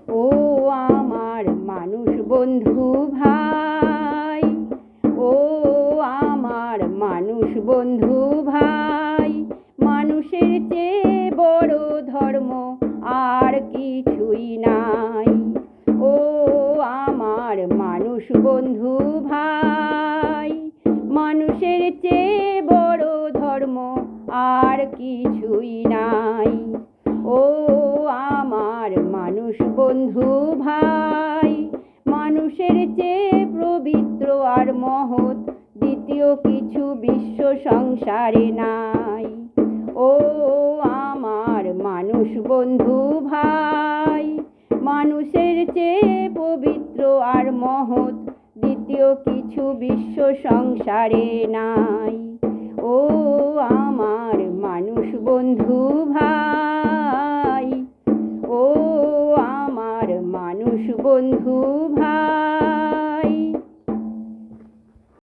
ও আমার মানুষ বন্ধু ভাই, ও আমার মানুষ বন্ধু ভাই, মানুষের চেয়ে বড় ধর্ম আর কিছুই নাই। ও আমার মানুষ বন্ধু ভাই, মানুষের চেয়ে বড় ধর্ম আর কিছুই নাই। ও আমার মানুষ বন্ধু ভাই, মানুষের চেয়ে পবিত্র আর মহৎ দ্বিতীয় কিছু বিশ্ব সংসারে নাই। ও আমার মানুষ বন্ধু ভাই, মানুষের চেয়ে পবিত্র আর মহৎ দ্বিতীয় কিছু বিশ্ব সংসারে নাই। ও আমার মানুষ বন্ধু ভাই, ও আমার মানুষ বন্ধু ভাই।